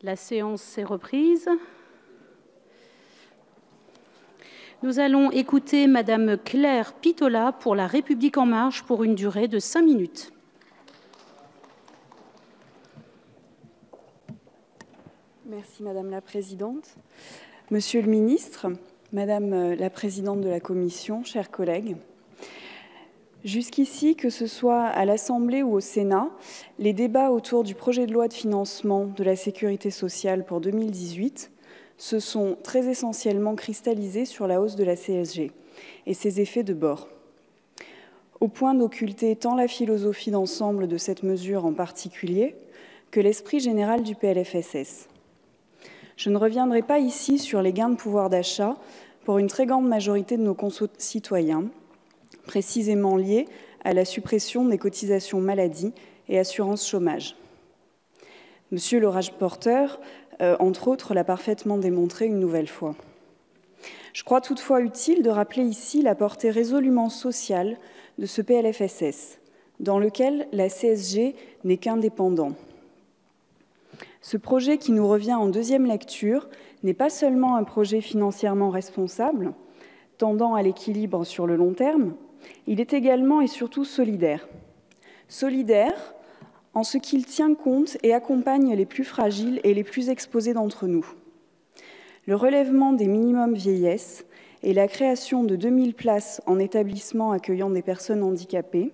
La séance est reprise. Nous allons écouter Madame Claire Pitollat pour La République En Marche pour une durée de 5 minutes. Merci Madame la Présidente. Monsieur le Ministre, Madame la Présidente de la Commission, chers collègues, jusqu'ici, que ce soit à l'Assemblée ou au Sénat, les débats autour du projet de loi de financement de la sécurité sociale pour 2018 se sont très essentiellement cristallisés sur la hausse de la CSG et ses effets de bord, au point d'occulter tant la philosophie d'ensemble de cette mesure en particulier que l'esprit général du PLFSS. Je ne reviendrai pas ici sur les gains de pouvoir d'achat pour une très grande majorité de nos concitoyens, précisément liés à la suppression des cotisations maladie et assurance chômage. Monsieur le rapporteur, entre autres, l'a parfaitement démontré une nouvelle fois. Je crois toutefois utile de rappeler ici la portée résolument sociale de ce PLFSS, dans lequel la CSG n'est qu'indépendant. Ce projet qui nous revient en deuxième lecture n'est pas seulement un projet financièrement responsable, tendant à l'équilibre sur le long terme, il est également et surtout solidaire. Solidaire en ce qu'il tient compte et accompagne les plus fragiles et les plus exposés d'entre nous. Le relèvement des minimums vieillesse et la création de 2000 places en établissements accueillant des personnes handicapées,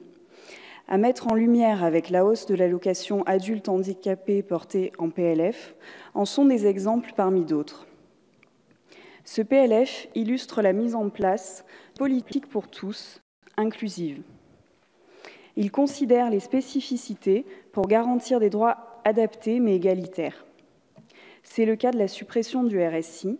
à mettre en lumière avec la hausse de l'allocation adulte handicapé portée en PLF, en sont des exemples parmi d'autres. Ce PLF illustre la mise en place politique pour tous, inclusive. Il considère les spécificités pour garantir des droits adaptés mais égalitaires. C'est le cas de la suppression du RSI,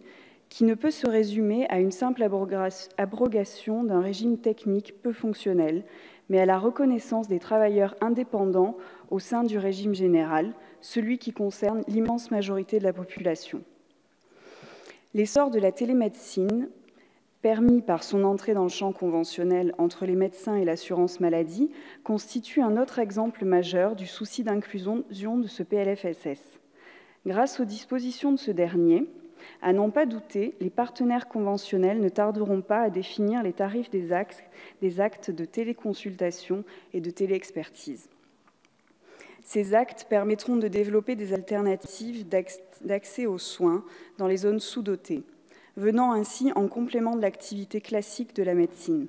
qui ne peut se résumer à une simple abrogation d'un régime technique peu fonctionnel, mais à la reconnaissance des travailleurs indépendants au sein du régime général, celui qui concerne l'immense majorité de la population. L'essor de la télémédecine, permis par son entrée dans le champ conventionnel entre les médecins et l'assurance maladie, constitue un autre exemple majeur du souci d'inclusion de ce PLFSS. Grâce aux dispositions de ce dernier, à n'en pas douter, les partenaires conventionnels ne tarderont pas à définir les tarifs des actes de téléconsultation et de téléexpertise. Ces actes permettront de développer des alternatives d'accès aux soins dans les zones sous-dotées, venant ainsi en complément de l'activité classique de la médecine.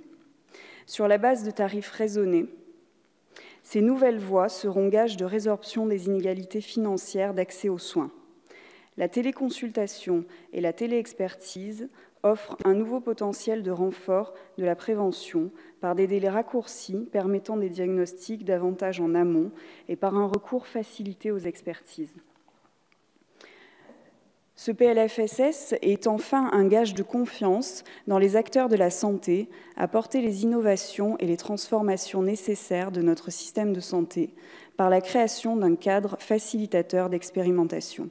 Sur la base de tarifs raisonnés, ces nouvelles voies seront gages de résorption des inégalités financières d'accès aux soins. La téléconsultation et la téléexpertise offrent un nouveau potentiel de renfort de la prévention par des délais raccourcis permettant des diagnostics davantage en amont et par un recours facilité aux expertises. Ce PLFSS est enfin un gage de confiance dans les acteurs de la santé à porter les innovations et les transformations nécessaires de notre système de santé par la création d'un cadre facilitateur d'expérimentation.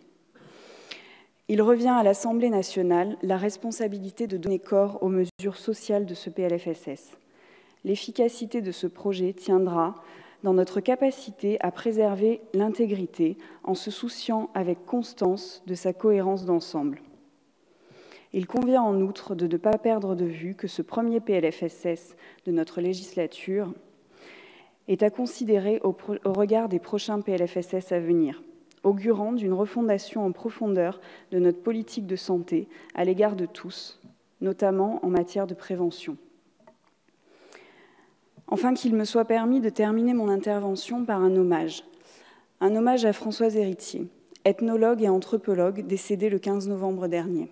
Il revient à l'Assemblée nationale la responsabilité de donner corps aux mesures sociales de ce PLFSS. L'efficacité de ce projet tiendra dans notre capacité à préserver l'intégrité en se souciant avec constance de sa cohérence d'ensemble. Il convient en outre de ne pas perdre de vue que ce premier PLFSS de notre législature est à considérer au regard des prochains PLFSS à venir, augurant d'une refondation en profondeur de notre politique de santé à l'égard de tous, notamment en matière de prévention. Enfin, qu'il me soit permis de terminer mon intervention par un hommage à Françoise Héritier, ethnologue et anthropologue décédée le 15 novembre dernier.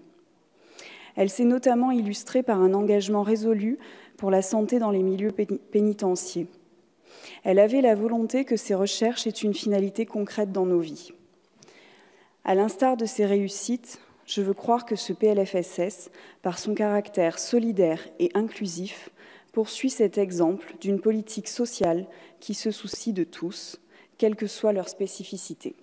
Elle s'est notamment illustrée par un engagement résolu pour la santé dans les milieux pénitentiaires. Elle avait la volonté que ces recherches aient une finalité concrète dans nos vies. À l'instar de ses réussites, je veux croire que ce PLFSS, par son caractère solidaire et inclusif, poursuit cet exemple d'une politique sociale qui se soucie de tous, quelle que soit leur spécificité.